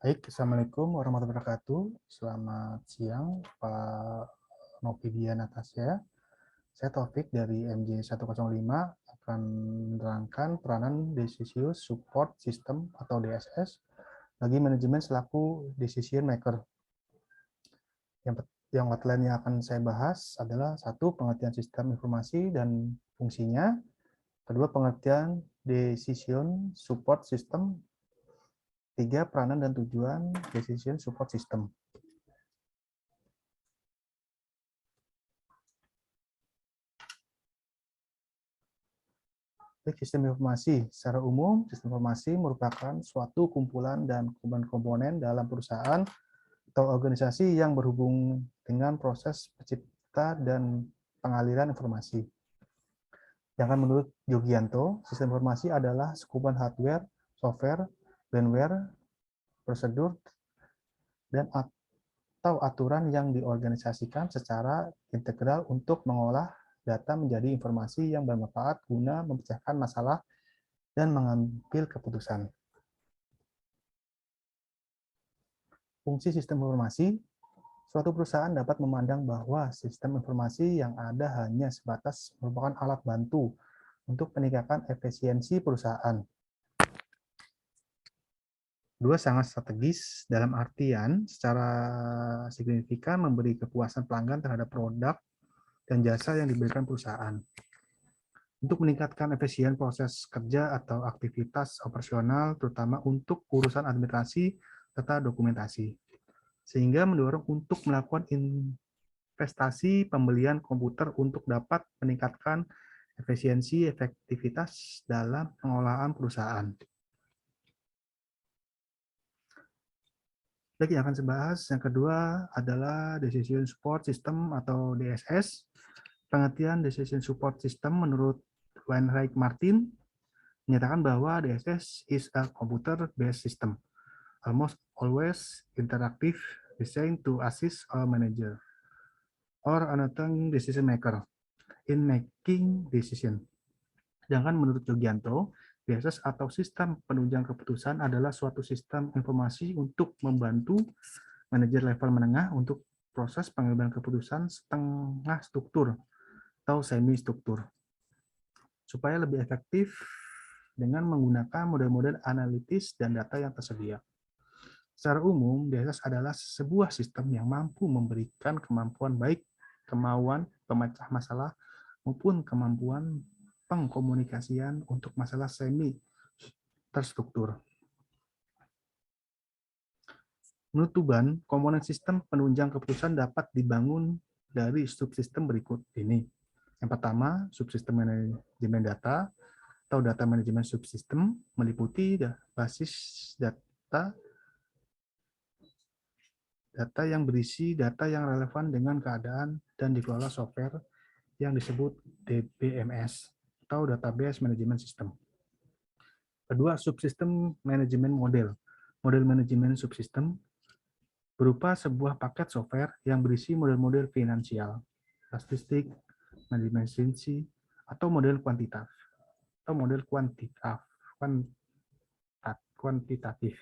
Baik, Assalamualaikum warahmatullahi wabarakatuh. Selamat siang, Pak Novidia Natasha. Saya Taufik dari MJ105 akan menerangkan peranan Decision Support System atau DSS bagi manajemen selaku decision maker. Yang outline yang akan saya bahas adalah satu, pengertian sistem informasi dan fungsinya. Kedua, pengertian Decision Support System. Tiga, peranan dan tujuan Decision Support System. Sistem informasi. Secara umum, sistem informasi merupakan suatu kumpulan dan komponen dalam perusahaan atau organisasi yang berhubung dengan proses pencipta dan pengaliran informasi. Sedangkan menurut Yogianto, sistem informasi adalah sekumpulan hardware, software, firmware, prosedur, dan atau aturan yang diorganisasikan secara integral untuk mengolah data menjadi informasi yang bermanfaat guna memecahkan masalah dan mengambil keputusan. Fungsi sistem informasi, suatu perusahaan dapat memandang bahwa sistem informasi yang ada hanya sebatas merupakan alat bantu untuk meningkatkan efisiensi perusahaan. Dua, sangat strategis dalam artian secara signifikan memberi kepuasan pelanggan terhadap produk dan jasa yang diberikan perusahaan. Untuk meningkatkan efisien proses kerja atau aktivitas operasional, terutama untuk urusan administrasi serta dokumentasi, sehingga mendorong untuk melakukan investasi pembelian komputer untuk dapat meningkatkan efisiensi efektivitas dalam pengolahan perusahaan. Baik, yang akan saya bahas yang kedua adalah Decision Support System atau DSS. Pengertian Decision Support System menurut Wainwright Martin menyatakan bahwa DSS is a computer-based system, almost always interactive, designed to assist a manager or another decision maker in making decision. Sedangkan menurut Yogianto, DSS atau sistem penunjang keputusan adalah suatu sistem informasi untuk membantu manajer level menengah untuk proses pengambilan keputusan setengah struktur atau semi struktur supaya lebih efektif dengan menggunakan model-model analitis dan data yang tersedia. Secara umum, DSS adalah sebuah sistem yang mampu memberikan kemampuan baik kemauan pemecah masalah maupun kemampuan pengkomunikasian untuk masalah semi terstruktur. Menurut Tuban, komponen sistem penunjang keputusan dapat dibangun dari subsistem berikut ini. Yang pertama, subsistem manajemen data atau data manajemen subsistem meliputi basis data yang berisi data yang relevan dengan keadaan dan dikelola software yang disebut DBMS atau Database Management System. Kedua, subsistem manajemen model. Model manajemen subsistem berupa sebuah paket software yang berisi model-model finansial, statistik, manajemen efisiensi, atau model kuantitatif, atau model kuantitatif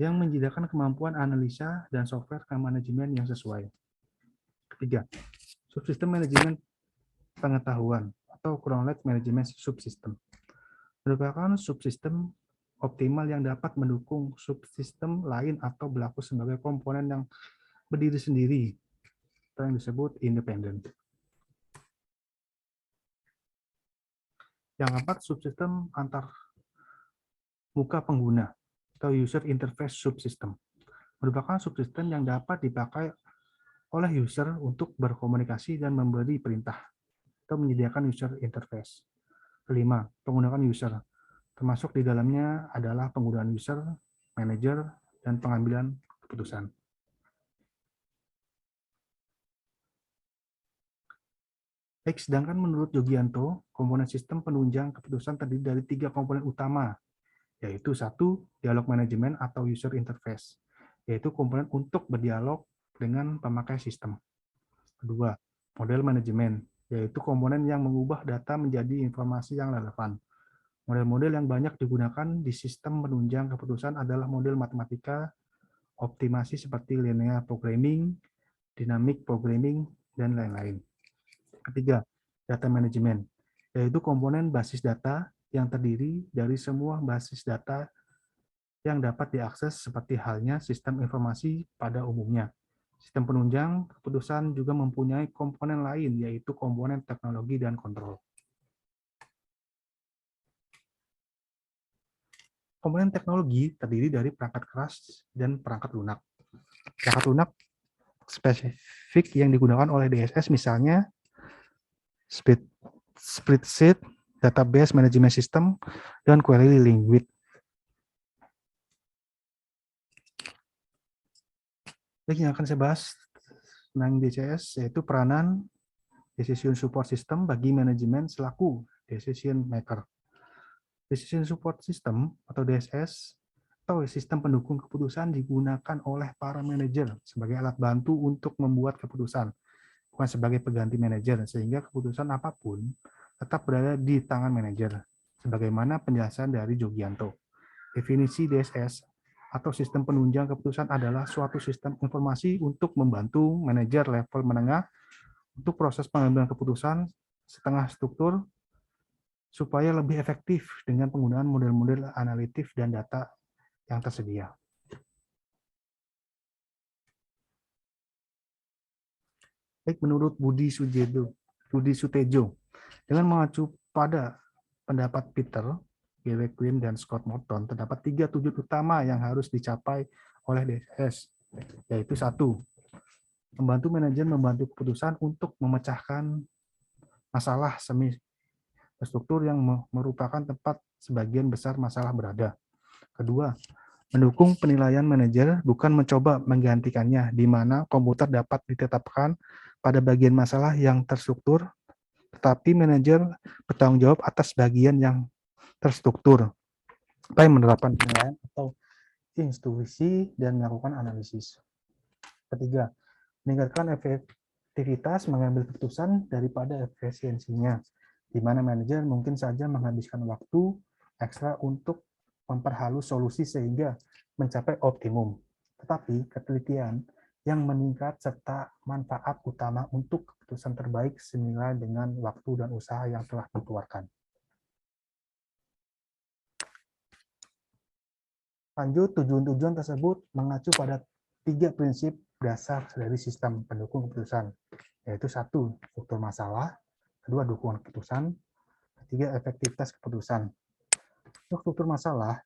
yang menyediakan kemampuan analisa dan software manajemen yang sesuai. Ketiga, subsistem manajemen pengetahuan atau knowledge management subsystem merupakan subsistem optimal yang dapat mendukung subsistem lain atau berlaku sebagai komponen yang berdiri sendiri atau yang disebut independen. Yang keempat, subsistem antar muka pengguna atau user interface subsystem merupakan subsistem yang dapat dipakai oleh user untuk berkomunikasi dan memberi perintah atau menyediakan user interface. Kelima, penggunaan user, termasuk di dalamnya adalah penggunaan user, manager, dan pengambilan keputusan. Baik, sedangkan menurut Yogianto, komponen sistem penunjang keputusan terdiri dari 3 komponen utama, yaitu 1, dialog manajemen atau user interface, yaitu komponen untuk berdialog dengan pemakai sistem. Kedua, model manajemen, yaitu komponen yang mengubah data menjadi informasi yang relevan. Model-model yang banyak digunakan di sistem penunjang keputusan adalah model matematika optimasi seperti linear programming, dynamic programming, dan lain-lain. Ketiga, data management, yaitu komponen basis data yang terdiri dari semua basis data yang dapat diakses seperti halnya sistem informasi pada umumnya. Sistem penunjang keputusan juga mempunyai komponen lain, yaitu komponen teknologi dan kontrol. Komponen teknologi terdiri dari perangkat keras dan perangkat lunak. Perangkat lunak spesifik yang digunakan oleh DSS misalnya spreadsheet, database management system, dan query language. Yang akan saya bahas tentang DCS yaitu peranan Decision Support System bagi manajemen selaku decision maker. Decision Support System atau DSS atau sistem pendukung keputusan digunakan oleh para manajer sebagai alat bantu untuk membuat keputusan, bukan sebagai pengganti manajer, sehingga keputusan apapun tetap berada di tangan manajer. Sebagaimana penjelasan dari Jogianto. Definisi DSS atau sistem penunjang keputusan adalah suatu sistem informasi untuk membantu manajer level menengah untuk proses pengambilan keputusan setengah struktur supaya lebih efektif dengan penggunaan model-model analitik dan data yang tersedia. Baik, menurut Budi Sutejo, dengan mengacu pada pendapat Peter, Gary Quinn, dan Scott Morton, terdapat 3 tujuan utama yang harus dicapai oleh DSS, yaitu 1. Membantu manajer membantu keputusan untuk memecahkan masalah semi struktur yang merupakan tempat sebagian besar masalah berada. Kedua, mendukung penilaian manajer bukan mencoba menggantikannya, di mana komputer dapat ditetapkan pada bagian masalah yang terstruktur, tetapi manajer bertanggung jawab atas bagian yang terstruktur, supaya menerapkan penilaian atau intuisi dan melakukan analisis. Ketiga, meningkatkan efektivitas mengambil keputusan daripada efisiensinya, di mana manajer mungkin saja menghabiskan waktu ekstra untuk memperhalus solusi sehingga mencapai optimum. Tetapi ketelitian yang meningkat serta manfaat utama untuk keputusan terbaik senilai dengan waktu dan usaha yang telah dikeluarkan. Lanjut, tujuan-tujuan tersebut mengacu pada 3 prinsip dasar dari sistem pendukung keputusan, yaitu 1. Struktur masalah, 2. Dukungan keputusan, 3. Efektivitas keputusan. Untuk struktur masalah,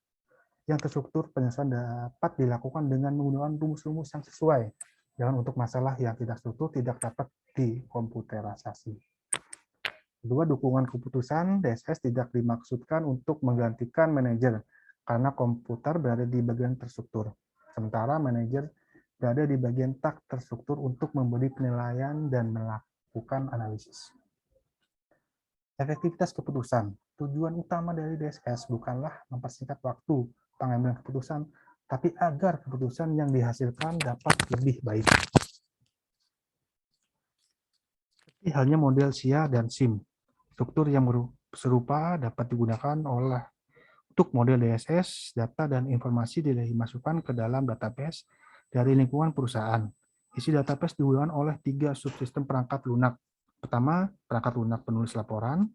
yang terstruktur penyelesaian dapat dilakukan dengan menggunakan rumus-rumus yang sesuai. Dan untuk masalah yang tidak struktur tidak dapat dikomputerisasi. Kedua, dukungan keputusan DSS tidak dimaksudkan untuk menggantikan manajer, karena komputer berada di bagian terstruktur. Sementara manajer berada di bagian tak terstruktur untuk memberi penilaian dan melakukan analisis. Efektivitas keputusan. Tujuan utama dari DSS bukanlah mempersingkat waktu pengambilan keputusan, tapi agar keputusan yang dihasilkan dapat lebih baik. Seperti halnya model SIA dan SIM, struktur yang serupa dapat digunakan oleh untuk model DSS, data dan informasi dimasukkan ke dalam database dari lingkungan perusahaan. Isi database digunakan oleh 3 subsistem perangkat lunak. Pertama, perangkat lunak penulis laporan.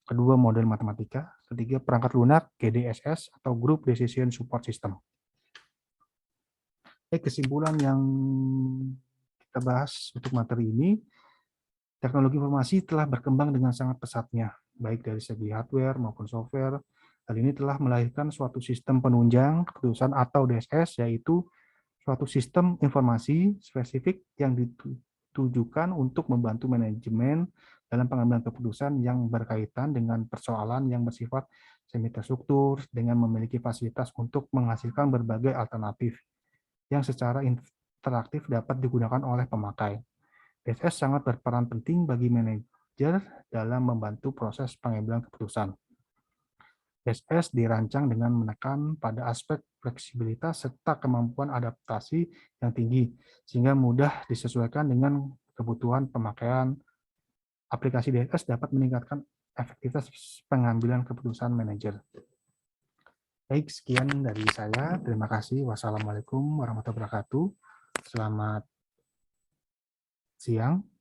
Kedua, model matematika. Ketiga, perangkat lunak GDSS atau Group Decision Support System. Kesimpulan yang kita bahas untuk materi ini, teknologi informasi telah berkembang dengan sangat pesatnya, baik dari segi hardware maupun software. Hal ini telah melahirkan suatu sistem penunjang keputusan atau DSS, yaitu suatu sistem informasi spesifik yang ditujukan untuk membantu manajemen dalam pengambilan keputusan yang berkaitan dengan persoalan yang bersifat semi terstruktur dengan memiliki fasilitas untuk menghasilkan berbagai alternatif yang secara interaktif dapat digunakan oleh pemakai. DSS sangat berperan penting bagi manajer dalam membantu proses pengambilan keputusan. DSS dirancang dengan menekan pada aspek fleksibilitas serta kemampuan adaptasi yang tinggi, sehingga mudah disesuaikan dengan kebutuhan pemakaian aplikasi DSS dapat meningkatkan efektivitas pengambilan keputusan manajer. Baik, sekian dari saya. Terima kasih. Wassalamualaikum warahmatullahi wabarakatuh. Selamat siang.